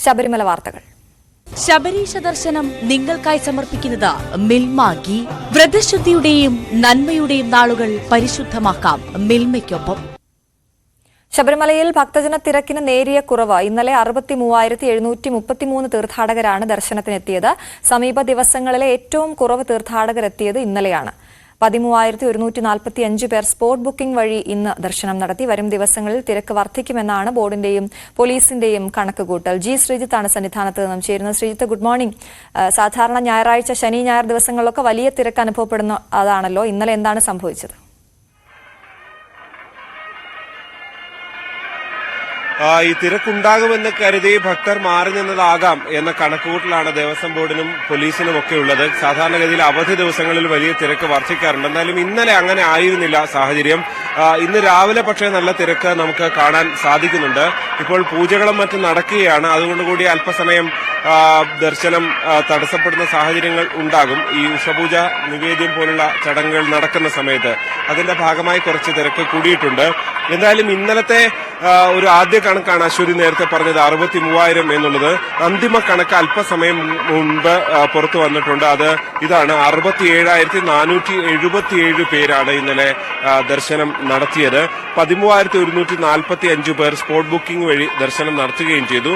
ശബരിമല വാർത്തകൾ. ശബരീശ ദർശനം നിങ്ങൾക്കായി സമർപ്പിക്കുന്നത് മിൽമ ഗീ. വ്രതശുദ്ധിയുടെയും നന്മയുടെയും നാളുകൾ പരിശുദ്ധമാക്കാം മിൽമയ്ക്കൊപ്പം. ശബരിമലയിൽ ഭക്തജന തിരക്കിന് നേരിയ കുറവ്. ഇന്നലെ 63,733 തീർത്ഥാടകരാണ് ദർശനത്തിനെത്തിയത്. സമീപ ദിവസങ്ങളിലെ ഏറ്റവും കുറവ് തീർത്ഥാടകരെത്തിയത് ഇന്നലെയാണ്. 13,145 പേർ സ്പോട്ട് ബുക്കിംഗ് വഴി ഇന്ന് ദർശനം നടത്തി. വരും ദിവസങ്ങളിൽ തിരക്ക് വർദ്ധിക്കുമെന്നാണ് ബോർഡിന്റെയും പോലീസിന്റെയും കണക്കുകൂട്ടൽ. ജി ശ്രീജിത്താണ് സന്നിധാനത്ത് നിന്നും ചേരുന്നത്. Sreejith, good morning. സാധാരണ ഞായറാഴ്ച, ശനി ഞായർ ദിവസങ്ങളിലൊക്കെ വലിയ തിരക്ക് അനുഭവപ്പെടുന്ന അതാണല്ലോ. ഇന്നലെ എന്താണ് സംഭവിച്ചത്? ഈ തിരക്കുണ്ടാകുമെന്ന് കരുതി ഭക്തർ മാറി നിന്നതാകാം എന്ന കണക്കുകൂട്ടലാണ് ദേവസ്വം ബോർഡിനും പോലീസിനും ഒക്കെ ഉള്ളത്. സാധാരണഗതിയിൽ അവധി ദിവസങ്ങളിൽ വലിയ തിരക്ക് വർദ്ധിക്കാറുണ്ട്. എന്നാലും ഇന്നലെ അങ്ങനെ ആയിരുന്നില്ല സാഹചര്യം. ഇന്ന് രാവിലെ പക്ഷേ നല്ല തിരക്ക് നമുക്ക് കാണാൻ സാധിക്കുന്നുണ്ട്. ഇപ്പോൾ പൂജകളും മറ്റും നടക്കുകയാണ്. അതുകൊണ്ടുകൂടി അല്പസമയം ദർശനം തടസ്സപ്പെടുന്ന സാഹചര്യങ്ങൾ ഉണ്ടാകും. ഈ ഉഷപൂജ, നിവേദ്യം പോലുള്ള ചടങ്ങുകൾ നടക്കുന്ന സമയത്ത് അതിന്റെ ഭാഗമായി കുറച്ച് തിരക്ക് കൂടിയിട്ടുണ്ട്. എന്തായാലും ഇന്നലത്തെ ഒരു ആദ്യ കണക്കാണ് അശ്വതി നേരത്തെ പറഞ്ഞത്, 63,000 എന്നുള്ളത്. അന്തിമ കണക്ക് അല്പസമയം മുൻപ് പുറത്തു വന്നിട്ടുണ്ട്. അത് ഇതാണ്, 67,477 പേരാണ് ഇന്നലെ ദർശനം നടത്തിയത്. 13,145 പേർ സ്പോട്ട് ബുക്കിംഗ് വഴി ദർശനം നടത്തുകയും ചെയ്തു.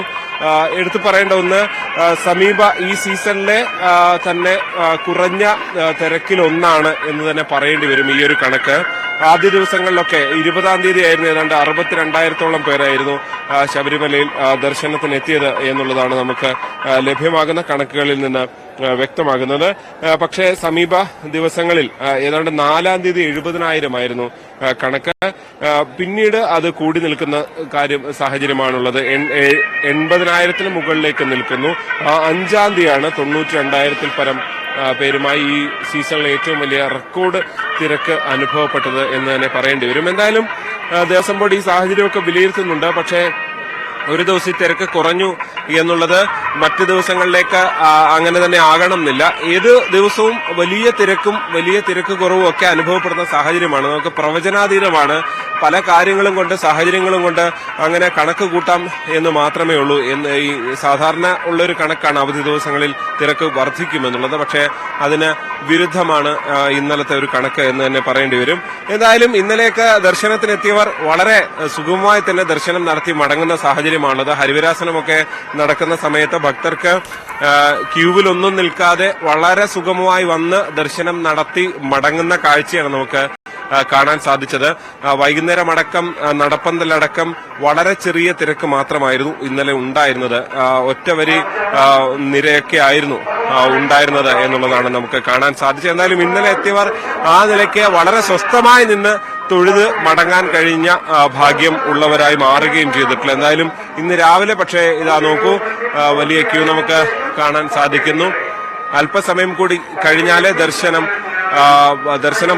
എടുത്തു പറയേണ്ട ഒന്ന്, സമീപ ഈ സീസണിലെ തന്നെ കുറഞ്ഞ തിരക്കിലൊന്നാണ് എന്ന് തന്നെ പറയേണ്ടി വരും ഈ ഒരു കണക്ക്. ആദ്യ ദിവസങ്ങളിലൊക്കെ 20-ാം തീയതി ആയിരുന്നു ഏതാണ്ട് 62,000-ഓളം പേരായിരുന്നു ശബരിമലയിൽ ദർശനത്തിനെത്തിയത് എന്നുള്ളതാണ് നമുക്ക് ലഭ്യമാകുന്ന കണക്കുകളിൽ നിന്ന് വ്യക്തമാകുന്നത്. പക്ഷേ സമീപ ദിവസങ്ങളിൽ ഏതാണ്ട് 4-ാം തീയതി 70,000 ആയിരുന്നു കണക്ക്. പിന്നീട് അത് കൂടി നിൽക്കുന്ന സാഹചര്യമാണുള്ളത്. 80,000-ന് മുകളിലേക്ക് നിൽക്കുന്നു. 5-ാം തീയതിയാണ് 92,000-ൽ പരം പേരുമായി ഈ സീസണിലെ ഏറ്റവും വലിയ റെക്കോർഡ് തിരക്ക് അനുഭവപ്പെട്ടത് എന്ന് തന്നെ പറയേണ്ടി വരും. എന്തായാലും ദേവസ്വം ബോർഡ് ഈ സാഹചര്യമൊക്കെ വിലയിരുത്തുന്നുണ്ട്. പക്ഷേ ഒരു ദിവസം തിരക്ക് കുറഞ്ഞു എന്നുള്ളത് മറ്റു ദിവസങ്ങളിലേക്ക് അങ്ങനെ തന്നെ ആകണമെന്നില്ല. ഏത് ദിവസവും വലിയ തിരക്കും വലിയ തിരക്ക് കുറവും ഒക്കെ അനുഭവപ്പെടുന്ന സാഹചര്യമാണ്. നമുക്ക് പ്രവചനാതീതമാണ്. പല കാര്യങ്ങളും കൊണ്ട്, സാഹചര്യങ്ങളും കൊണ്ട് അങ്ങനെ കണക്ക് കൂട്ടാം എന്ന് മാത്രമേ ഉള്ളൂ. ഈ സാധാരണ ഉള്ളൊരു കണക്കാണ് അവധി ദിവസങ്ങളിൽ തിരക്ക് വർദ്ധിക്കുമെന്നുള്ളത്. പക്ഷേ അതിന് വിരുദ്ധമാണ് ഇന്നലത്തെ ഒരു കണക്ക് എന്ന് തന്നെ പറയേണ്ടി വരും. എന്തായാലും ഇന്നലെയൊക്കെ ദർശനത്തിനെത്തിയവർ വളരെ സുഗമമായി തന്നെ ദർശനം നടത്തി മടങ്ങുന്ന സാഹചര്യമാണുള്ളത്. ഹരിവരാസനമൊക്കെ നടക്കുന്ന സമയത്ത് ഭക്തർക്ക് ക്യൂവിലൊന്നും നിൽക്കാതെ വളരെ സുഗമമായി വന്ന് ദർശനം നടത്തി മടങ്ങുന്ന കാഴ്ചയാണ് നമുക്ക് കാണാൻ സാധിച്ചത്. വൈകുന്നേരമടക്കം നടപ്പന്തലടക്കം വളരെ ചെറിയ തിരക്ക് മാത്രമായിരുന്നു ഇന്നലെ ഉണ്ടായിരുന്നത്. ഒറ്റവരി നിരയൊക്കെ ആയിരുന്നു ഉണ്ടായിരുന്നത് എന്നുള്ളതാണ് നമുക്ക് കാണാൻ സാധിച്ചത്. എന്നാലും ഇന്നലെ എത്തിയവർ ആ നിലയ്ക്ക് വളരെ സ്വസ്ഥമായി നിന്ന് തൊഴുത് മടങ്ങാൻ കഴിഞ്ഞ ഭാഗ്യം ഉള്ളവരായി മാറുകയും ചെയ്തിട്ടില്ല. എന്തായാലും ഇന്ന് രാവിലെ പക്ഷേ ഇതാ നോക്കൂ, വലിയ ക്യൂ നമുക്ക് കാണാൻ സാധിക്കുന്നു. അല്പസമയം കൂടി കഴിഞ്ഞാലേ ദർശനം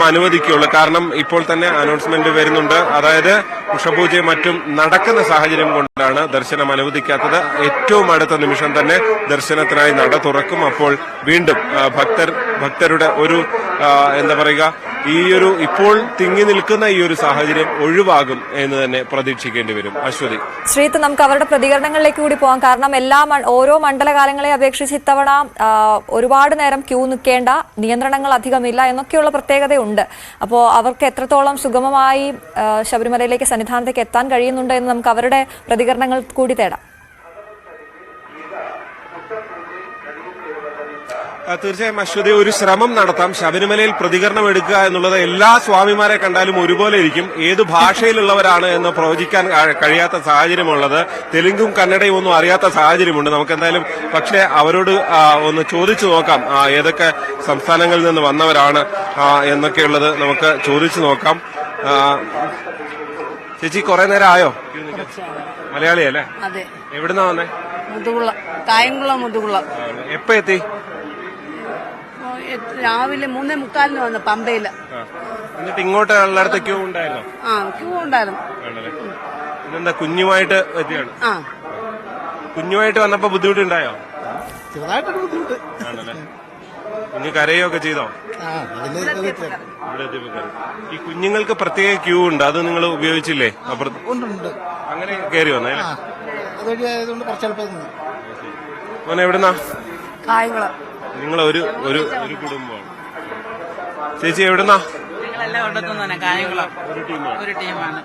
അനുവദിക്കുകയുള്ളൂ. കാരണം ഇപ്പോൾ തന്നെ അനൗൺസ്മെന്റ് വരുന്നുണ്ട്. അതായത് ഉഷപൂജയും മറ്റും നടക്കുന്ന സാഹചര്യം കൊണ്ടാണ് ദർശനം അനുവദിക്കാത്തത്. ഏറ്റവും അടുത്ത നിമിഷം തന്നെ ദർശനത്തിനായി നട തുറക്കും. അപ്പോൾ വീണ്ടും ഭക്തരുടെ ഒരു എന്താ പറയുക, ഈ ഒരു ഇപ്പോൾ തിങ്ങി നിൽക്കുന്ന ഈ ഒരു സാഹചര്യം ഒഴിവാകും എന്ന് തന്നെ പ്രതീക്ഷിക്കേണ്ടി വരും. അശ്വതി, ശ്രീത്ത്, നമുക്ക് അവരുടെ പ്രതികരണങ്ങളിലേക്ക് കൂടി പോകാം. കാരണം ഓരോ മണ്ഡലകാലങ്ങളെ അപേക്ഷിച്ച് ഇത്തവണ ഒരുപാട് നേരം ക്യൂ നിൽക്കേണ്ട, നിയന്ത്രണങ്ങൾ അധികമില്ല എന്നൊക്കെയുള്ള പ്രത്യേകതയുണ്ട്. അപ്പോൾ അവർക്ക് എത്രത്തോളം സുഗമമായി ശബരിമലയിലേക്ക്, സന്നിധാനത്തേക്ക് എത്താൻ കഴിയുന്നുണ്ട് എന്ന് നമുക്ക് അവരുടെ പ്രതികരണങ്ങൾ കൂടി തേടാം. തീർച്ചയായും അശ്വതി, ഒരു ശ്രമം നടത്താം. ശബരിമലയിൽ പ്രതികരണം എടുക്കുക എന്നുള്ളത് എല്ലാ സ്വാമിമാരെ കണ്ടാലും ഒരുപോലെ ഇരിക്കും. ഏത് ഭാഷയിലുള്ളവരാണ് എന്ന് പ്രവചിക്കാൻ കഴിയാത്ത സാഹചര്യമുള്ളത്. തെലുങ്കും കന്നഡയും ഒന്നും അറിയാത്ത സാഹചര്യമുണ്ട് നമുക്ക്. എന്തായാലും പക്ഷേ അവരോട് ഒന്ന് ചോദിച്ചു നോക്കാം, ഏതൊക്കെ സംസ്ഥാനങ്ങളിൽ നിന്ന് വന്നവരാണ് എന്നൊക്കെയുള്ളത് നമുക്ക് ചോദിച്ചു നോക്കാം. ചേച്ചി, കുറെ നേരം ആയോ? മലയാളിയല്ലേ? അതെ. എവിടുന്നാ വന്നേ? കായംകുളം മുതുകുളം. എപ്പോ എത്തി? രാവിലെ 3:45 വന്നു പമ്പയില്. എന്നിട്ട് ഇങ്ങോട്ട് ഉള്ളിടത്ത് ക്യൂ ഉണ്ടായിരുന്നോ? ക്യൂ ഉണ്ടായിരുന്നു. ഇതെന്താ കുഞ്ഞുമായിട്ട് എത്തിയാണ്? കുഞ്ഞുമായിട്ട് വന്നപ്പോ ബുദ്ധിമുട്ടുണ്ടായോ? ചെറുതായിട്ടൊരു ബുദ്ധിമുട്ട്. ആണല്ലേ? കുഞ്ഞ് കരയൊക്കെ ചെയ്തോ? ഈ കുഞ്ഞുങ്ങൾക്ക് പ്രത്യേക ക്യൂ ഉണ്ട്, അത് നിങ്ങൾ ഉപയോഗിച്ചില്ലേ? ഉണ്ട്. അങ്ങനെ കയറി വന്നേ? അതുവഴി ആയതുകൊണ്ട് കുറച്ച് എളുപ്പം. മോനെ എവിടുന്നാ? കായംകുളം. നിങ്ങൾ ഒരു ഒരു ഒരു കുടുംബമാണ്. ചേച്ചി എവിടുന്നാ? ഞങ്ങളെല്ലാം കൊണ്ടെത്തുന്ന കായംകുളം ഒരു ടീമാണ്.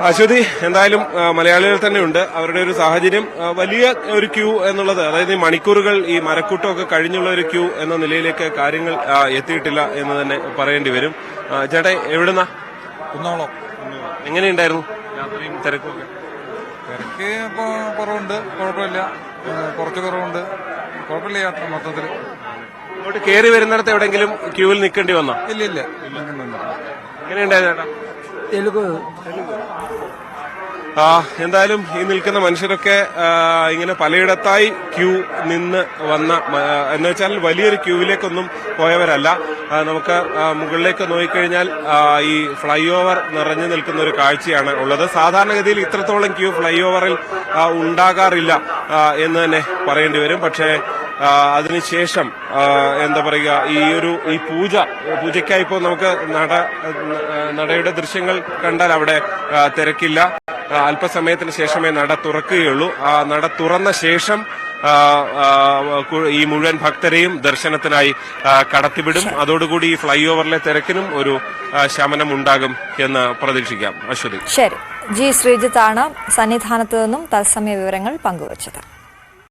അശ്വതി, എന്തായാലും മലയാളികൾ തന്നെയുണ്ട്. അവരുടെ ഒരു സാഹചര്യം വലിയ ഒരു ക്യൂ എന്നുള്ളത്, അതായത് ഈ മണിക്കൂറുകൾ ഈ മരക്കൂട്ടമൊക്കെ കഴിഞ്ഞുള്ള ഒരു ക്യൂ എന്ന നിലയിലേക്ക് കാര്യങ്ങൾ എത്തിയിട്ടില്ല എന്ന് തന്നെ പറയേണ്ടി വരും. ചേട്ടാ എവിടുന്നാ? കുന്നോളം. എങ്ങനെയുണ്ടായിരുന്നു യാത്രയും തിരക്കൊക്കെ? തിരക്ക് ഇപ്പോൾ കുറവുണ്ട്, കുഴപ്പമില്ല. കുറച്ച് കുറവുണ്ട്, കുഴപ്പമില്ല യാത്ര മൊത്തത്തിൽ. അങ്ങോട്ട് കയറി വരുന്നിടത്ത് എവിടെയെങ്കിലും ക്യൂവിൽ നിൽക്കേണ്ടി വന്നോ? ഇല്ല ഇല്ല. എങ്ങനെയുണ്ടായിരുന്നു ചേട്ടാ? എന്തായാലും ഈ നിൽക്കുന്ന മനുഷ്യരൊക്കെ ഇങ്ങനെ പലയിടത്തായി ക്യൂ നിന്ന് വന്ന എന്ന് വെച്ചാൽ വലിയൊരു ക്യൂവിലേക്കൊന്നും പോയവരല്ല. നമുക്ക് മുകളിലേക്ക് നോക്കിക്കഴിഞ്ഞാൽ ഈ ഫ്ലൈ ഓവർ നിറഞ്ഞു നിൽക്കുന്ന ഒരു കാഴ്ചയാണ് ഉള്ളത്. സാധാരണഗതിയിൽ ഇത്രത്തോളം ക്യൂ ഫ്ലൈ ഓവറിൽ ഉണ്ടാകാറില്ല എന്ന് തന്നെ പറയേണ്ടി വരും. പക്ഷേ അതിനുശേഷം എന്താ പറയുക, ഈ പൂജയ്ക്കായി ഇപ്പോൾ നമുക്ക് നടയുടെ ദൃശ്യങ്ങൾ കണ്ടാൽ അവിടെ തിരക്കില്ല. അല്പസമയത്തിന് ശേഷമേ നട തുറക്കുകയുള്ളൂ. ആ നട തുറന്ന ശേഷം ഈ മുഴുവൻ ഭക്തരെയും ദർശനത്തിനായി കടത്തിവിടും. അതോടുകൂടി ഈ ഫ്ലൈ ഓവറിലെ തിരക്കിനും ഒരു ശമനം ഉണ്ടാകും എന്ന് പ്രതീക്ഷിക്കാം. അശ്വതി. ശരി, ജി ശ്രീജിത്താണ് സന്നിധാനത്ത് നിന്നും തത്സമയ വിവരങ്ങൾ പങ്കുവച്ചത്.